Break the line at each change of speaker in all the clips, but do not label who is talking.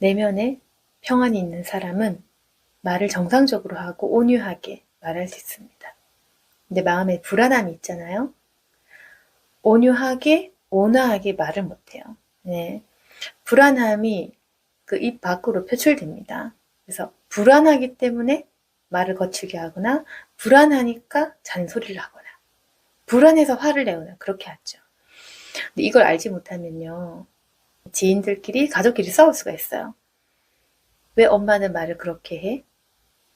내면에 평안이 있는 사람은 말을 정상적으로 하고 온유하게 말할 수 있습니다. 근데 마음에 불안함이 있잖아요. 온유하게, 온화하게 말을 못해요. 네. 불안함이 그 입 밖으로 표출됩니다. 그래서 불안하기 때문에 말을 거칠게 하거나, 불안하니까 잔소리를 하거나, 불안해서 화를 내거나 그렇게 하죠. 근데 이걸 알지 못하면요, 지인들끼리, 가족끼리 싸울 수가 있어요. 왜 엄마는 말을 그렇게 해?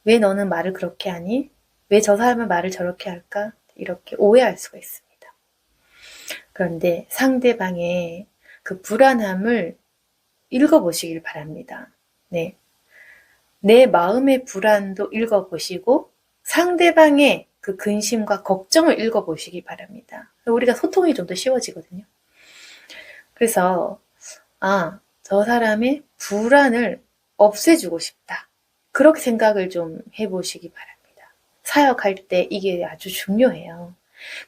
왜 너는 말을 그렇게 하니? 왜 저 사람은 말을 저렇게 할까? 이렇게 오해할 수가 있습니다. 그런데 상대방의 그 불안함을 읽어보시길 바랍니다. 네. 내 마음의 불안도 읽어보시고 상대방의 그 근심과 걱정을 읽어보시기 바랍니다. 우리가 소통이 좀 더 쉬워지거든요. 그래서 저 사람의 불안을 없애주고 싶다. 그렇게 생각을 좀 해보시기 바랍니다. 사역할 때 이게 아주 중요해요.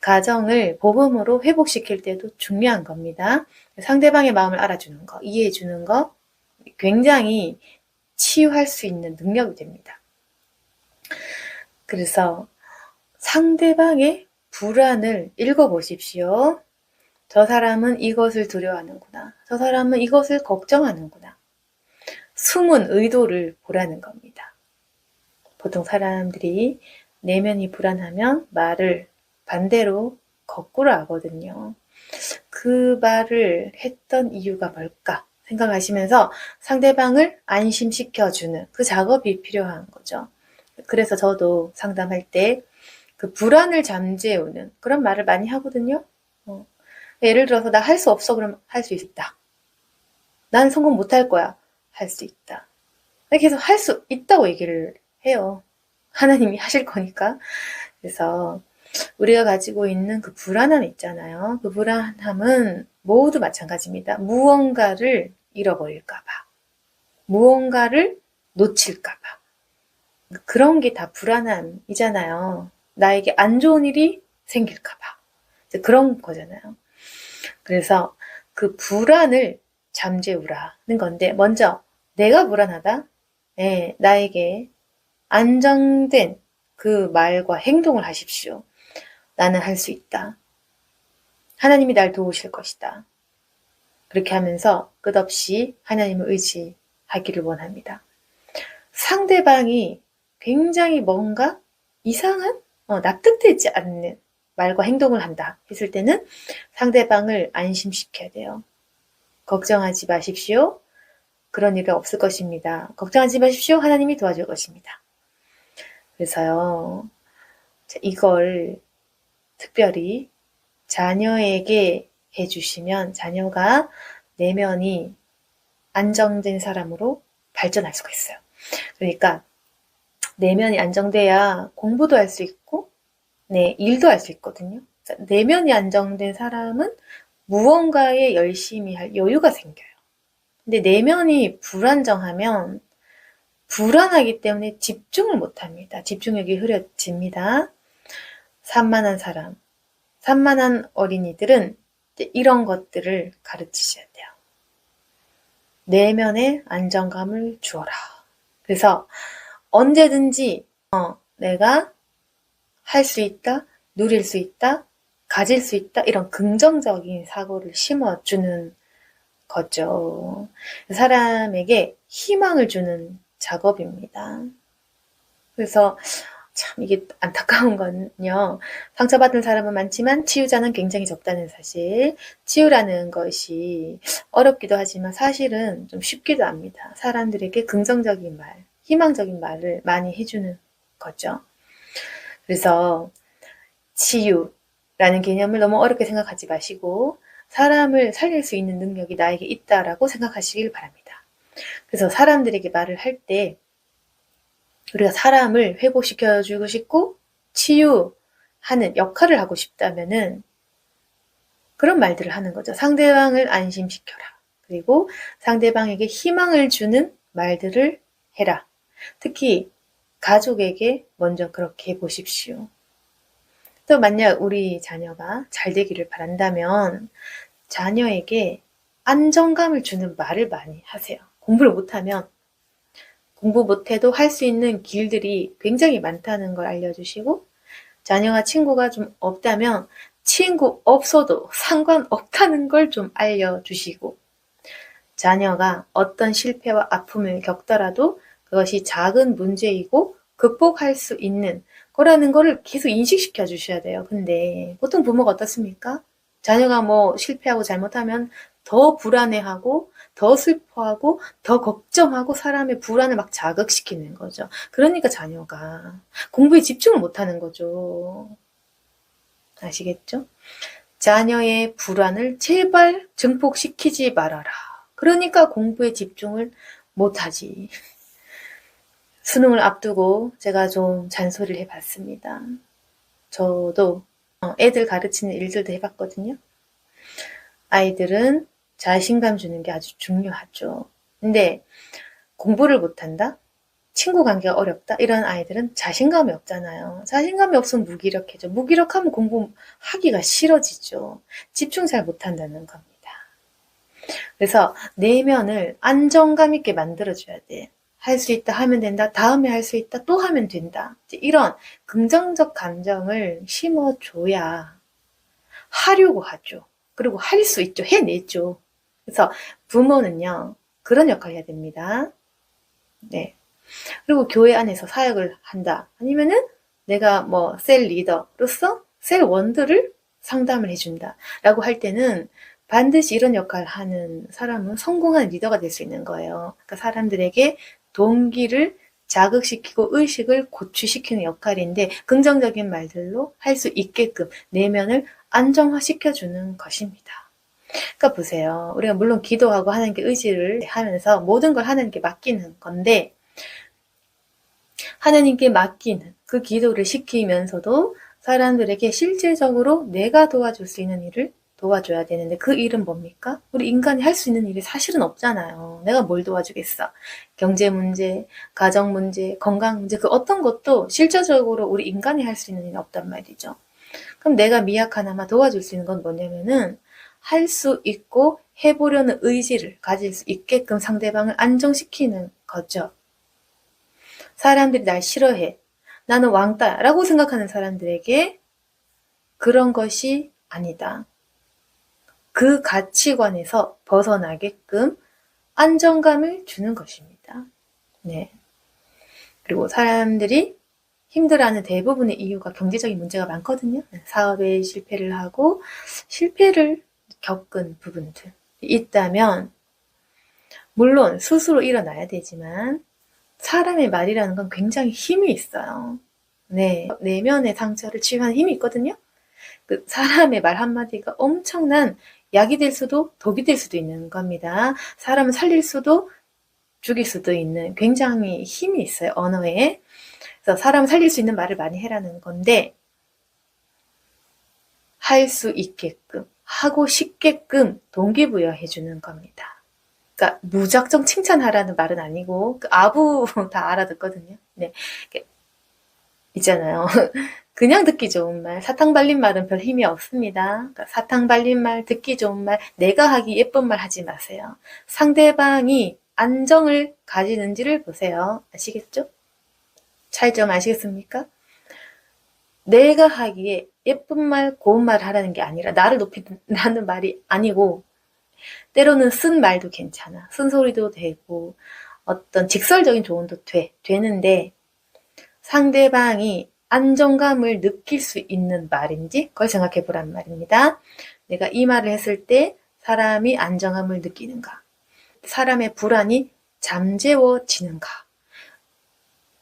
가정을 복음으로 회복시킬 때도 중요한 겁니다. 상대방의 마음을 알아주는 거, 이해해주는 거 굉장히 치유할 수 있는 능력이 됩니다. 그래서 상대방의 불안을 읽어보십시오. 저 사람은 이것을 두려워하는구나. 저 사람은 이것을 걱정하는구나. 숨은 의도를 보라는 겁니다. 보통 사람들이 내면이 불안하면 말을 반대로 거꾸로 하거든요. 그 말을 했던 이유가 뭘까 생각하시면서 상대방을 안심시켜주는 그 작업이 필요한 거죠. 그래서 저도 상담할 때 그 불안을 잠재우는 그런 말을 많이 하거든요. 예를 들어서 나 할 수 없어 그러면 할 수 있다. 난 성공 못할 거야. 할 수 있다. 계속 할 수 있다고 얘기를 해요. 하나님이 하실 거니까. 그래서 우리가 가지고 있는 그 불안함 있잖아요. 그 불안함은 모두 마찬가지입니다. 무언가를 잃어버릴까 봐. 무언가를 놓칠까 봐. 그런 게 다 불안함이잖아요. 나에게 안 좋은 일이 생길까 봐. 그런 거잖아요. 그래서 그 불안을 잠재우라는 건데 먼저 내가 불안하다. 네, 나에게 안정된 그 말과 행동을 하십시오. 나는 할 수 있다. 하나님이 날 도우실 것이다. 그렇게 하면서 끝없이 하나님을 의지하기를 원합니다. 상대방이 굉장히 뭔가 이상한 납득되지 않는 말과 행동을 한다 했을 때는 상대방을 안심시켜야 돼요. 걱정하지 마십시오. 그런 일은 없을 것입니다. 걱정하지 마십시오. 하나님이 도와줄 것입니다. 그래서요, 이걸 특별히 자녀에게 해주시면 자녀가 내면이 안정된 사람으로 발전할 수가 있어요. 그러니까 내면이 안정돼야 공부도 할 수 있고 일도 할 수 있거든요. 내면이 안정된 사람은 무언가에 열심히 할 여유가 생겨요. 근데 내면이 불안정하면 불안하기 때문에 집중을 못합니다. 집중력이 흐려집니다. 산만한 사람, 산만한 어린이들은 이런 것들을 가르치셔야 돼요. 내면의 안정감을 주어라. 그래서 언제든지 내가 할 수 있다, 누릴 수 있다, 가질 수 있다 이런 긍정적인 사고를 심어주는 거죠. 사람에게 희망을 주는 작업입니다. 그래서 참 이게 안타까운 건요. 상처받은 사람은 많지만 치유자는 굉장히 적다는 사실. 치유라는 것이 어렵기도 하지만 사실은 좀 쉽기도 합니다. 사람들에게 긍정적인 말, 희망적인 말을 많이 해주는 거죠. 그래서 치유라는 개념을 너무 어렵게 생각하지 마시고 사람을 살릴 수 있는 능력이 나에게 있다라고 생각하시길 바랍니다. 그래서 사람들에게 말을 할 때 우리가 사람을 회복시켜주고 싶고 치유하는 역할을 하고 싶다면은 그런 말들을 하는 거죠. 상대방을 안심시켜라. 그리고 상대방에게 희망을 주는 말들을 해라. 특히 가족에게 먼저 그렇게 해보십시오. 또 만약 우리 자녀가 잘 되기를 바란다면 자녀에게 안정감을 주는 말을 많이 하세요. 공부를 못하면 공부 못해도 할 수 있는 길들이 굉장히 많다는 걸 알려주시고, 자녀가 친구가 좀 없다면 친구 없어도 상관없다는 걸 좀 알려주시고, 자녀가 어떤 실패와 아픔을 겪더라도 그것이 작은 문제이고 극복할 수 있는 거라는 거를 계속 인식시켜 주셔야 돼요. 근데 보통 부모가 어떻습니까? 자녀가 뭐 실패하고 잘못하면 더 불안해하고 더 슬퍼하고 더 걱정하고 사람의 불안을 막 자극시키는 거죠. 그러니까 자녀가 공부에 집중을 못하는 거죠. 아시겠죠? 자녀의 불안을 제발 증폭시키지 말아라. 그러니까 공부에 집중을 못하지. 수능을 앞두고 제가 좀 잔소리를 해봤습니다. 저도 애들 가르치는 일들도 해봤거든요. 아이들은 자신감 주는 게 아주 중요하죠. 근데 공부를 못한다? 친구 관계가 어렵다? 이런 아이들은 자신감이 없잖아요. 자신감이 없으면 무기력해져. 무기력하면 공부하기가 싫어지죠. 집중 잘 못한다는 겁니다. 그래서 내면을 안정감 있게 만들어줘야 돼. 할 수 있다, 하면 된다, 다음에 할 수 있다, 또 하면 된다. 이런 긍정적 감정을 심어줘야 하려고 하죠. 그리고 할 수 있죠. 해내죠. 그래서 부모는요, 그런 역할을 해야 됩니다. 네. 그리고 교회 안에서 사역을 한다. 아니면은 내가 뭐 셀 리더로서 셀 원들을 상담을 해준다. 라고 할 때는 반드시 이런 역할을 하는 사람은 성공한 리더가 될 수 있는 거예요. 그러니까 사람들에게 동기를 자극시키고 의식을 고취시키는 역할인데 긍정적인 말들로 할 수 있게끔 내면을 안정화시켜주는 것입니다. 그러니까 보세요. 우리가 물론 기도하고 하나님께 의지를 하면서 모든 걸 하나님께 맡기는 건데 하나님께 맡기는 그 기도를 시키면서도 사람들에게 실질적으로 내가 도와줄 수 있는 일을 도와줘야 되는데 그 일은 뭡니까? 우리 인간이 할 수 있는 일이 사실은 없잖아요. 내가 뭘 도와주겠어? 경제 문제, 가정 문제, 건강 문제 그 어떤 것도 실질적으로 우리 인간이 할 수 있는 일이 없단 말이죠. 그럼 내가 미약하나마 도와줄 수 있는 건 뭐냐면은 할 수 있고 해보려는 의지를 가질 수 있게끔 상대방을 안정시키는 거죠. 사람들이 날 싫어해. 나는 왕따야. 라고 생각하는 사람들에게 그런 것이 아니다. 그 가치관에서 벗어나게끔 안정감을 주는 것입니다. 네. 그리고 사람들이 힘들어하는 대부분의 이유가 경제적인 문제가 많거든요. 사업에 실패를 하고 실패를 겪은 부분들 있다면 물론 스스로 일어나야 되지만 사람의 말이라는 건 굉장히 힘이 있어요. 네, 내면의 상처를 치유하는 힘이 있거든요. 그 사람의 말 한마디가 엄청난 약이 될 수도 독이 될 수도 있는 겁니다. 사람을 살릴 수도 죽일 수도 있는 굉장히 힘이 있어요. 언어에. 그래서 사람을 살릴 수 있는 말을 많이 해라는 건데 할 수 있게끔 하고 싶게끔 동기부여해 주는 겁니다. 그러니까 무작정 칭찬하라는 말은 아니고 그 아부 다 알아듣거든요. 네. 있잖아요. 그냥 듣기 좋은 말, 사탕 발린 말은 별 힘이 없습니다. 그러니까 사탕 발린 말, 듣기 좋은 말, 내가 하기 예쁜 말 하지 마세요. 상대방이 안정을 가지는지를 보세요. 아시겠죠? 차이점 아시겠습니까? 내가 하기에 예쁜 말, 고운 말 하라는 게 아니라 나를 높이라는 말이 아니고 때로는 쓴 말도 괜찮아. 쓴소리도 되고 어떤 직설적인 조언도 되는데 상대방이 안정감을 느낄 수 있는 말인지 그걸 생각해 보란 말입니다. 내가 이 말을 했을 때 사람이 안정감을 느끼는가? 사람의 불안이 잠재워지는가?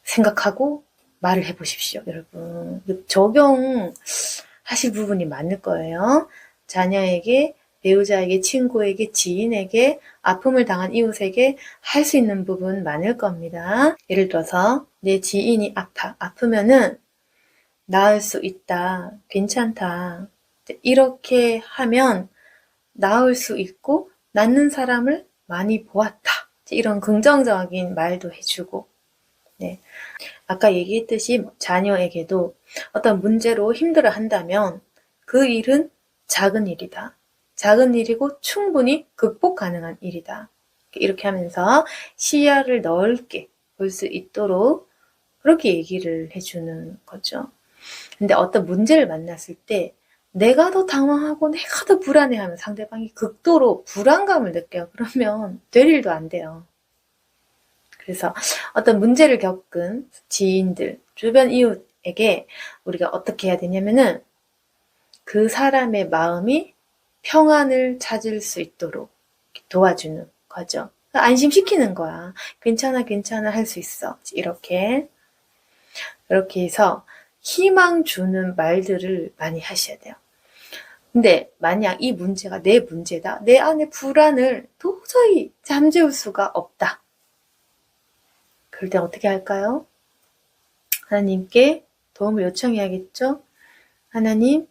생각하고 말을 해보십시오, 여러분. 적용하실 부분이 많을 거예요. 자녀에게, 배우자에게, 친구에게, 지인에게, 아픔을 당한 이웃에게 할 수 있는 부분 많을 겁니다. 예를 들어서 내 지인이 아프면은 나을 수 있다, 괜찮다. 이렇게 하면 나을 수 있고 낫는 사람을 많이 보았다. 이런 긍정적인 말도 해주고 네. 아까 얘기했듯이 자녀에게도 어떤 문제로 힘들어 한다면 그 일은 작은 일이다. 작은 일이고 충분히 극복 가능한 일이다. 이렇게 하면서 시야를 넓게 볼 수 있도록 그렇게 얘기를 해주는 거죠. 근데 어떤 문제를 만났을 때 내가 더 당황하고 내가 더 불안해하면 상대방이 극도로 불안감을 느껴요. 그러면 될 일도 안 돼요. 그래서 어떤 문제를 겪은 지인들, 주변 이웃에게 우리가 어떻게 해야 되냐면은 그 사람의 마음이 평안을 찾을 수 있도록 도와주는 거죠. 안심시키는 거야. 괜찮아, 괜찮아, 할 수 있어. 이렇게 해서 희망 주는 말들을 많이 하셔야 돼요. 근데 만약 이 문제가 내 문제다. 내 안에 불안을 도저히 잠재울 수가 없다. 그럴 때 어떻게 할까요? 하나님께 도움을 요청해야겠죠? 하나님,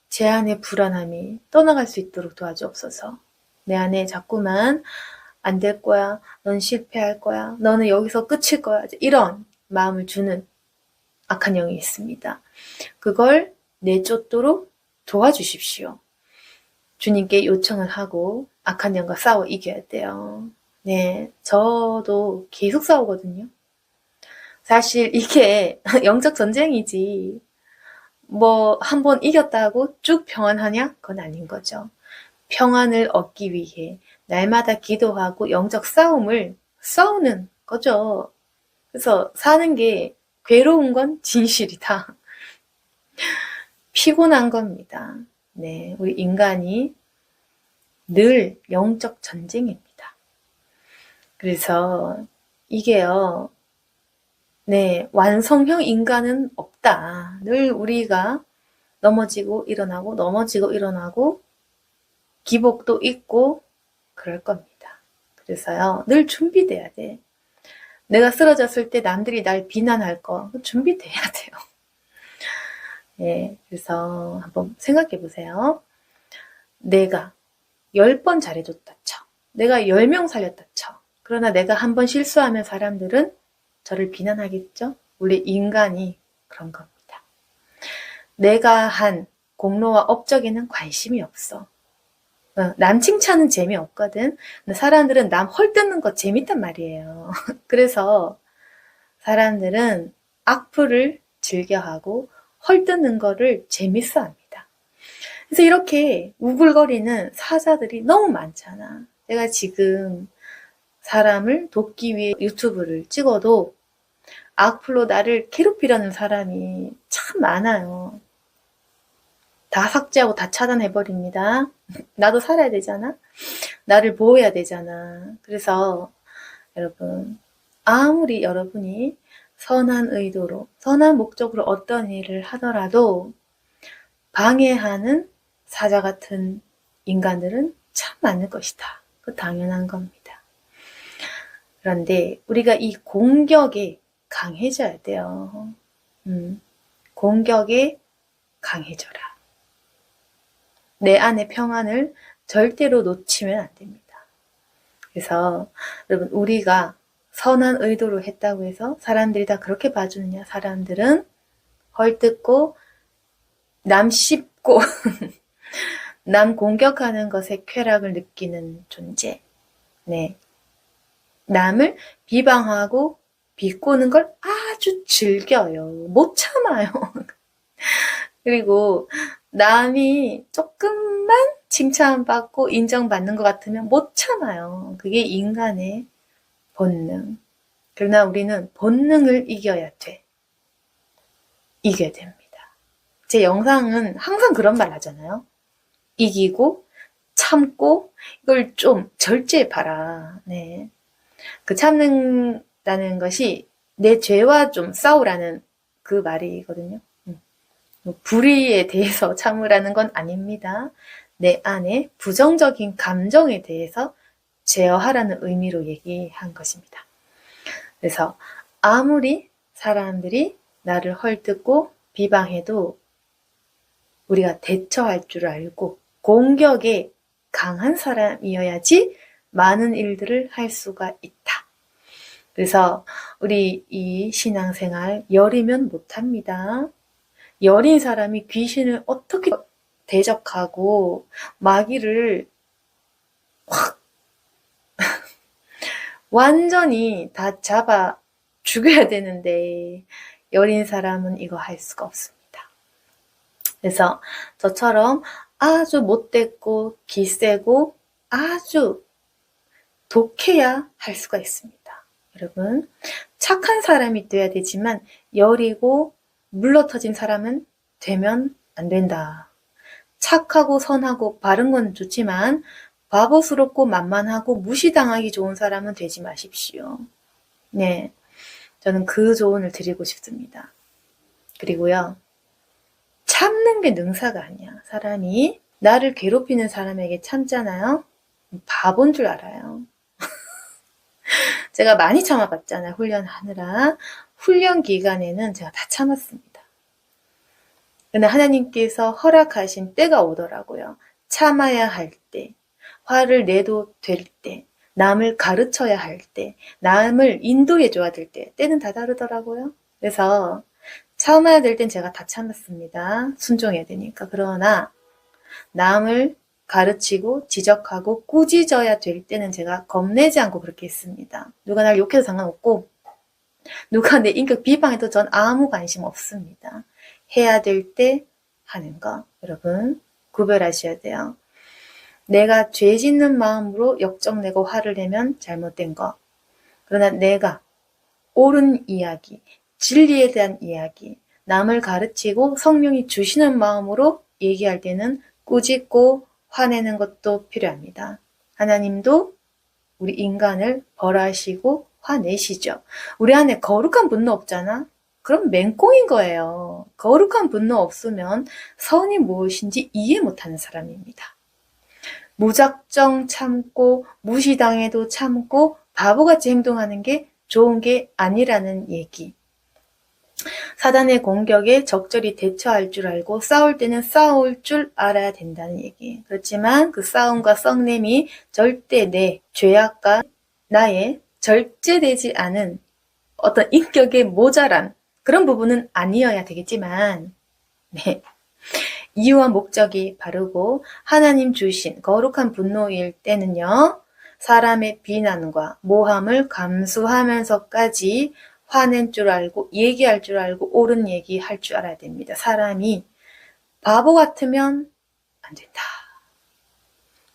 제 안의 불안함이 떠나갈 수 있도록 도와주옵소서. 내 안에 자꾸만 안 될 거야. 넌 실패할 거야. 너는 여기서 끝일 거야. 이런 마음을 주는 악한 영이 있습니다. 그걸 내쫓도록 도와주십시오. 주님께 요청을 하고 악한 영과 싸워 이겨야 돼요. 네, 저도 계속 싸우거든요. 사실 이게 영적 전쟁이지 뭐 한번 이겼다고 쭉 평안하냐? 그건 아닌 거죠. 평안을 얻기 위해 날마다 기도하고 영적 싸우는 거죠. 그래서 사는 게 괴로운 건 진실이다. 피곤한 겁니다. 네, 우리 인간이 늘 영적 전쟁입니다. 그래서 이게요, 네, 완성형 인간은 없다. 늘 우리가 넘어지고 일어나고 기복도 있고 그럴 겁니다. 그래서요, 늘 준비돼야 돼. 내가 쓰러졌을 때 남들이 날 비난할 거 준비돼야 돼요. 네, 그래서 한번 생각해 보세요. 내가 10번 잘해줬다 쳐. 내가 10명 살렸다 쳐. 그러나 내가 한 번 실수하면 사람들은 저를 비난하겠죠? 원래 인간이 그런 겁니다. 내가 한 공로와 업적에는 관심이 없어. 남 칭찬은 재미없거든. 근데 사람들은 남 헐뜯는 거 재밌단 말이에요. 그래서 사람들은 악플을 즐겨하고 헐뜯는 거를 재밌어 합니다. 그래서 이렇게 우글거리는 사자들이 너무 많잖아. 내가 지금 사람을 돕기 위해 유튜브를 찍어도 악플로 나를 괴롭히려는 사람이 참 많아요. 다 삭제하고 다 차단해버립니다. 나도 살아야 되잖아. 나를 보호해야 되잖아. 그래서 여러분, 아무리 여러분이 선한 의도로, 선한 목적으로 어떤 일을 하더라도 방해하는 사자 같은 인간들은 참 많을 것이다. 그 당연한 겁니다. 그런데 우리가 이 공격에 강해져야 돼요. 공격에 강해져라. 내 안의 평안을 절대로 놓치면 안 됩니다. 그래서 여러분, 우리가 선한 의도로 했다고 해서 사람들이 다 그렇게 봐주느냐? 사람들은 헐뜯고 남 씹고 남 공격하는 것에 쾌락을 느끼는 존재. 네. 남을 비방하고 비꼬는 걸 아주 즐겨요. 못 참아요. 그리고 남이 조금만 칭찬받고 인정받는 것 같으면 못 참아요. 그게 인간의 본능. 그러나 우리는 본능을 이겨야 돼. 이겨야 됩니다. 제 영상은 항상 그런 말 하잖아요. 이기고 참고 이걸 좀 절제해봐라. 네. 그 참는다는 것이 내 죄와 좀 싸우라는 그 말이거든요. 불의에 대해서 참으라는 건 아닙니다. 내 안에 부정적인 감정에 대해서 제어하라는 의미로 얘기한 것입니다. 그래서 아무리 사람들이 나를 헐뜯고 비방해도 우리가 대처할 줄 알고 공격에 강한 사람이어야지 많은 일들을 할 수가 있다. 그래서 우리 이 신앙생활 여리면 못합니다. 여린 사람이 귀신을 어떻게 대적하고 마귀를 확 완전히 다 잡아 죽여야 되는데 여린 사람은 이거 할 수가 없습니다. 그래서 저처럼 아주 못됐고 기세고 아주 독해야 할 수가 있습니다. 여러분, 착한 사람이 돼야 되지만 여리고 물러터진 사람은 되면 안 된다. 착하고 선하고 바른 건 좋지만 바보스럽고 만만하고 무시당하기 좋은 사람은 되지 마십시오. 네, 저는 그 조언을 드리고 싶습니다. 그리고요, 참는 게 능사가 아니야. 사람이 나를 괴롭히는 사람에게 참잖아요. 바본 줄 알아요. 제가 많이 참아봤잖아요. 훈련하느라. 훈련 기간에는 제가 다 참았습니다. 근데 하나님께서 허락하신 때가 오더라고요. 참아야 할 때, 화를 내도 될 때, 남을 가르쳐야 할 때, 남을 인도해줘야 될 때, 때는 다 다르더라고요. 그래서 참아야 될 땐 제가 다 참았습니다. 순종해야 되니까. 그러나 남을 가르치고 지적하고 꾸짖어야 될 때는 제가 겁내지 않고 그렇게 했습니다. 누가 날 욕해도 상관없고 누가 내 인격 비방해도 전 아무 관심 없습니다. 해야 될 때 하는 거 여러분 구별하셔야 돼요. 내가 죄 짓는 마음으로 역정내고 화를 내면 잘못된 거. 그러나 내가 옳은 이야기, 진리에 대한 이야기, 남을 가르치고 성령이 주시는 마음으로 얘기할 때는 꾸짖고 화내는 것도 필요합니다. 하나님도 우리 인간을 벌하시고 화내시죠. 우리 안에 거룩한 분노 없잖아? 그럼 맹꽁인 거예요. 거룩한 분노 없으면 선이 무엇인지 이해 못하는 사람입니다. 무작정 참고 무시당해도 참고 바보같이 행동하는 게 좋은 게 아니라는 얘기. 사단의 공격에 적절히 대처할 줄 알고 싸울 때는 싸울 줄 알아야 된다는 얘기. 그렇지만 그 싸움과 썩냄이 절대 내 죄악과 나의 절제되지 않은 어떤 인격의 모자람 그런 부분은 아니어야 되겠지만 네. 이유와 목적이 바르고 하나님 주신 거룩한 분노일 때는요. 사람의 비난과 모함을 감수하면서까지 화낸 줄 알고 얘기할 줄 알고 옳은 얘기 할 줄 알아야 됩니다. 사람이 바보 같으면 안 된다.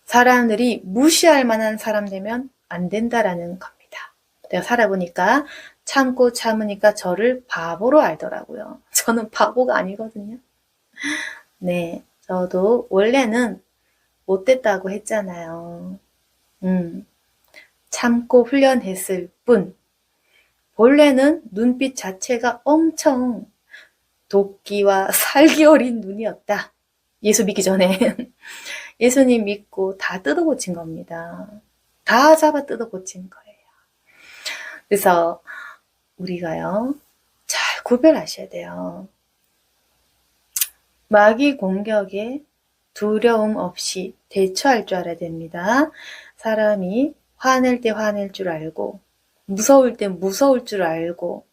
사람들이 무시할 만한 사람 되면 안 된다라는 겁니다. 내가 살아보니까 참고 참으니까 저를 바보로 알더라고요. 저는 바보가 아니거든요. 네, 저도 원래는 못됐다고 했잖아요. 참고 훈련했을 뿐 본래는 눈빛 자체가 엄청 도끼와 살기 어린 눈이었다. 예수 믿기 전에. 예수님 믿고 다 뜯어고친 겁니다. 다 잡아 뜯어고친 거예요. 그래서 우리가요. 잘 구별하셔야 돼요. 마귀 공격에 두려움 없이 대처할 줄 알아야 됩니다. 사람이 화낼 때 화낼 줄 알고 무서울 때 무서울 줄 알고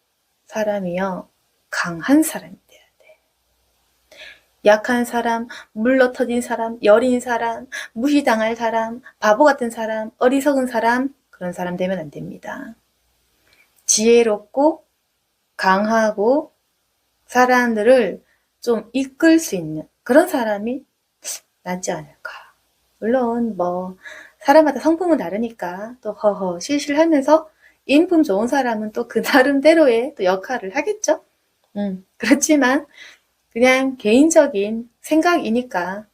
사람이요. 강한 사람이 돼야 돼. 약한 사람, 물러터진 사람, 여린 사람, 무시당할 사람, 바보 같은 사람, 어리석은 사람 그런 사람 되면 안 됩니다. 지혜롭고 강하고 사람들을 좀 이끌 수 있는 그런 사람이 낫지 않을까. 물론 뭐 사람마다 성품은 다르니까 또 허허 실실하면서 인품 좋은 사람은 또 그 나름대로의 또 역할을 하겠죠. 그렇지만 그냥 개인적인 생각이니까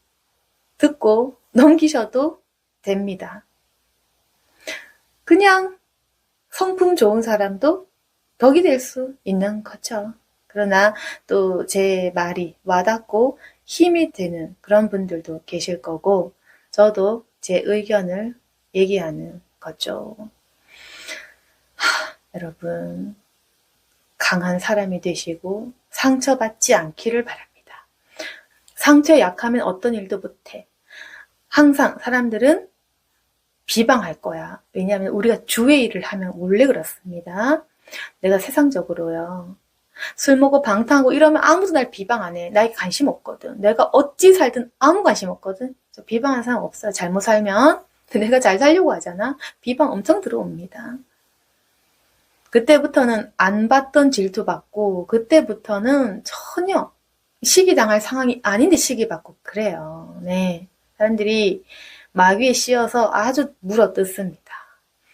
듣고 넘기셔도 됩니다. 그냥 성품 좋은 사람도 덕이 될 수 있는 거죠. 그러나 또 제 말이 와닿고 힘이 되는 그런 분들도 계실 거고 저도 제 의견을 얘기하는 거죠. 여러분 강한 사람이 되시고 상처받지 않기를 바랍니다. 상처 약하면 어떤 일도 못해. 항상 사람들은 비방할 거야. 왜냐하면 우리가 주의 일을 하면 원래 그렇습니다. 내가 세상적으로요. 술 먹고 방탕하고 이러면 아무도 날 비방 안 해. 나에게 관심 없거든. 내가 어찌 살든 아무 관심 없거든. 비방하는 사람 없어요. 잘못 살면 내가 잘 살려고 하잖아. 비방 엄청 들어옵니다. 그때부터는 안 받던 질투받고, 그때부터는 전혀 시기당할 상황이 아닌데 시기받고 그래요. 네. 사람들이 마귀에 씌어서 아주 물어뜯습니다.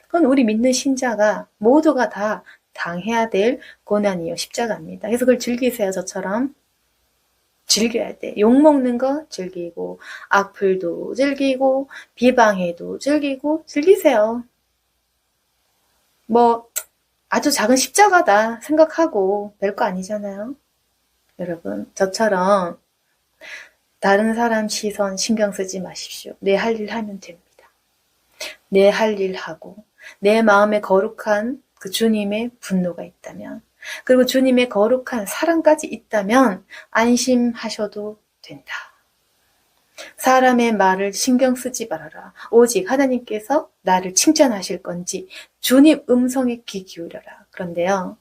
그건 우리 믿는 신자가 모두가 다 당해야 될 고난이요, 십자가입니다. 그래서 그걸 즐기세요, 저처럼. 즐겨야 돼. 욕먹는 거 즐기고, 악플도 즐기고, 비방해도 즐기고, 즐기세요. 뭐, 아주 작은 십자가다 생각하고, 별거 아니잖아요. 여러분, 저처럼 다른 사람 시선 신경 쓰지 마십시오. 내 할 일 하면 됩니다. 내 할 일 하고, 내 마음에 거룩한 그 주님의 분노가 있다면, 그리고 주님의 거룩한 사랑까지 있다면 안심하셔도 된다. 사람의 말을 신경 쓰지 말아라. 오직 하나님께서 나를 칭찬하실 건지 주님 음성에 귀 기울여라. 그런데요,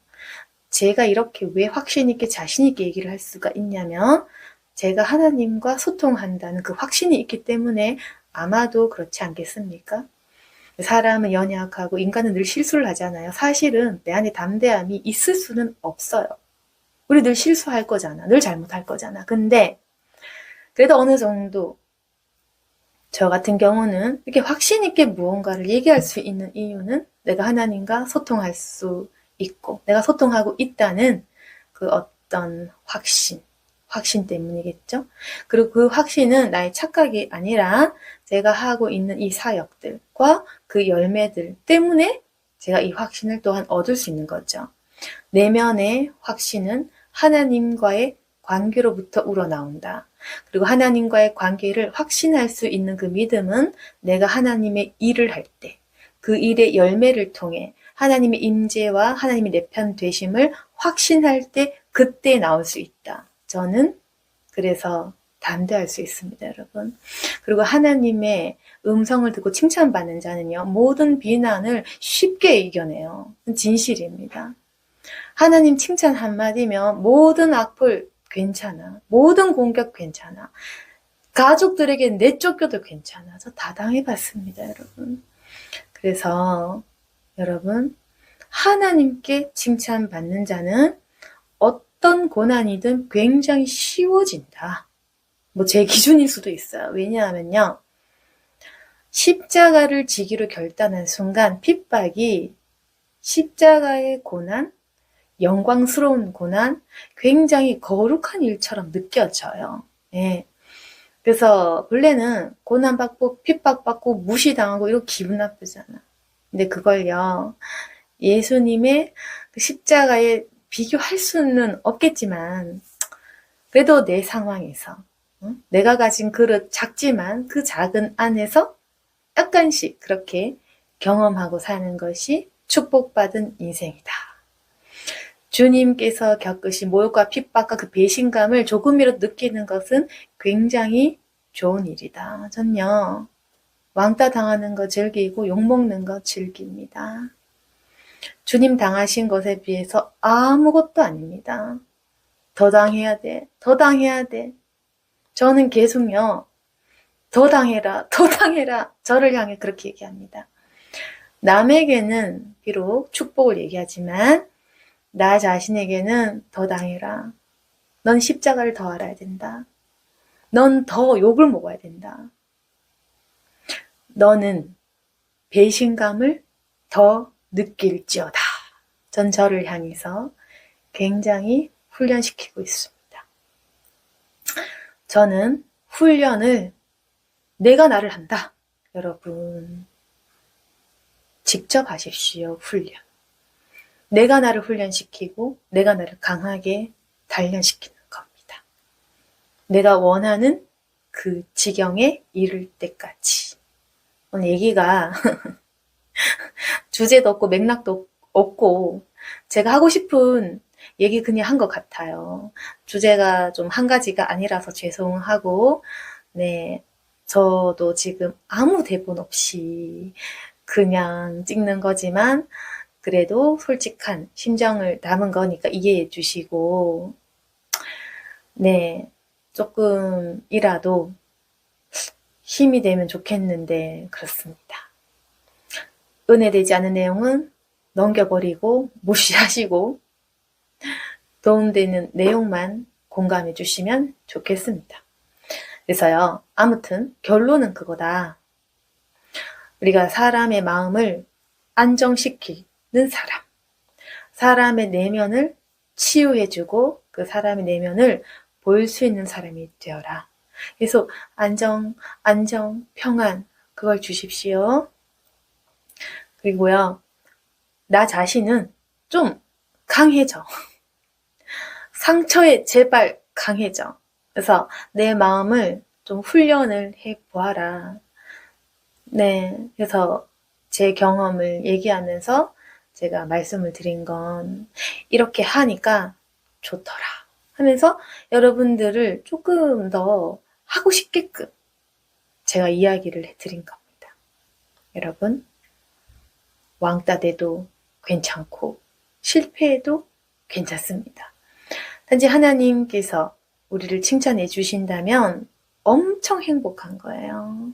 제가 이렇게 왜 확신 있게 자신 있게 얘기를 할 수가 있냐면, 제가 하나님과 소통한다는 그 확신이 있기 때문에 아마도 그렇지 않겠습니까? 사람은 연약하고 인간은 늘 실수를 하잖아요. 사실은 내 안에 담대함이 있을 수는 없어요. 우리 늘 실수할 거잖아. 늘 잘못할 거잖아. 근데 그래도 어느 정도 저 같은 경우는 이렇게 확신 있게 무언가를 얘기할 수 있는 이유는 내가 하나님과 소통할 수 있고 내가 소통하고 있다는 그 어떤 확신 때문이겠죠. 그리고 그 확신은 나의 착각이 아니라 제가 하고 있는 이 사역들과 그 열매들 때문에 제가 이 확신을 또한 얻을 수 있는 거죠. 내면의 확신은 하나님과의 관계로부터 우러나온다. 그리고 하나님과의 관계를 확신할 수 있는 그 믿음은 내가 하나님의 일을 할 때, 그 일의 열매를 통해 하나님의 임재와 하나님의 내 편 되심을 확신할 때 그때 나올 수 있다. 저는 그래서 담대할 수 있습니다, 여러분. 그리고 하나님의 음성을 듣고 칭찬받는 자는요, 모든 비난을 쉽게 이겨내요. 진실입니다. 하나님 칭찬 한마디면 모든 악플 괜찮아. 모든 공격 괜찮아. 가족들에게 내쫓겨도 괜찮아. 저 다 당해봤습니다, 여러분. 그래서 여러분, 하나님께 칭찬받는 자는 어떤 고난이든 굉장히 쉬워진다. 뭐 제 기준일 수도 있어요. 왜냐하면요, 십자가를 지기로 결단한 순간 핍박이 십자가의 고난, 영광스러운 고난, 굉장히 거룩한 일처럼 느껴져요. 예. 그래서 본래는 고난받고 핍박받고 무시당하고 이거 기분 나쁘잖아. 근데 그걸요, 예수님의 그 십자가에 비교할 수는 없겠지만 그래도 내 상황에서 내가 가진 그릇 작지만 그 작은 안에서 약간씩 그렇게 경험하고 사는 것이 축복받은 인생이다. 주님께서 겪으신 모욕과 핍박과 그 배신감을 조금이라도 느끼는 것은 굉장히 좋은 일이다. 전요, 왕따 당하는 거 즐기고 욕먹는 거 즐깁니다. 주님 당하신 것에 비해서 아무것도 아닙니다. 더 당해야 돼. 더 당해야 돼. 저는 계속요, 더 당해라. 더 당해라. 저를 향해 그렇게 얘기합니다. 남에게는 비록 축복을 얘기하지만 나 자신에게는 더 당해라. 넌 십자가를 더 알아야 된다. 넌 더 욕을 먹어야 된다. 너는 배신감을 더 느낄지어다. 전 저를 향해서 굉장히 훈련시키고 있습니다. 저는 훈련을 내가 나를 한다. 여러분, 직접 하십시오. 훈련. 내가 나를 훈련시키고 내가 나를 강하게 단련시키는 겁니다. 내가 원하는 그 지경에 이를 때까지. 오늘 얘기가 주제도 없고 맥락도 없고 제가 하고 싶은 얘기 그냥 한 것 같아요. 주제가 좀 한 가지가 아니라서 죄송하고, 네, 저도 지금 아무 대본 없이 그냥 찍는 거지만 그래도 솔직한 심정을 담은 거니까 이해해 주시고, 네, 조금이라도 힘이 되면 좋겠는데 그렇습니다. 은혜되지 않은 내용은 넘겨버리고 무시하시고 도움되는 내용만 공감해 주시면 좋겠습니다. 그래서요, 아무튼 결론은 그거다. 우리가 사람의 마음을 안정시키는 사람, 사람의 내면을 치유해주고 그 사람의 내면을 볼 수 있는 사람이 되어라. 그래서 안정, 평안 그걸 주십시오. 그리고요, 나 자신은 좀 강해져. 상처에 제발 강해져. 그래서 내 마음을 좀 훈련을 해보아라. 네, 그래서 제 경험을 얘기하면서 제가 말씀을 드린 건 이렇게 하니까 좋더라 하면서 여러분들을 조금 더 하고 싶게끔 제가 이야기를 해드린 겁니다. 여러분, 왕따 돼도 괜찮고 실패해도 괜찮습니다. 단지 하나님께서 우리를 칭찬해 주신다면 엄청 행복한 거예요.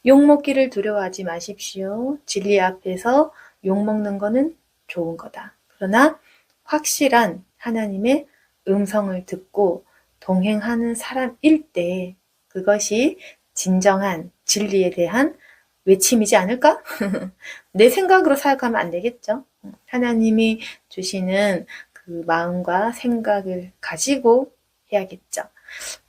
욕먹기를 두려워하지 마십시오. 진리 앞에서 욕먹는 거는 좋은 거다. 그러나 확실한 하나님의 음성을 듣고 동행하는 사람일 때 그것이 진정한 진리에 대한 외침이지 않을까? 내 생각으로 생각하면 안 되겠죠. 하나님이 주시는 그 마음과 생각을 가지고 해야겠죠.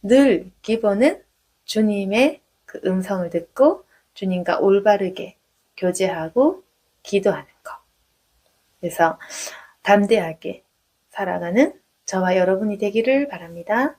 늘 기본은 주님의 그 음성을 듣고 주님과 올바르게 교제하고 기도하는 것. 그래서 담대하게 살아가는 저와 여러분이 되기를 바랍니다.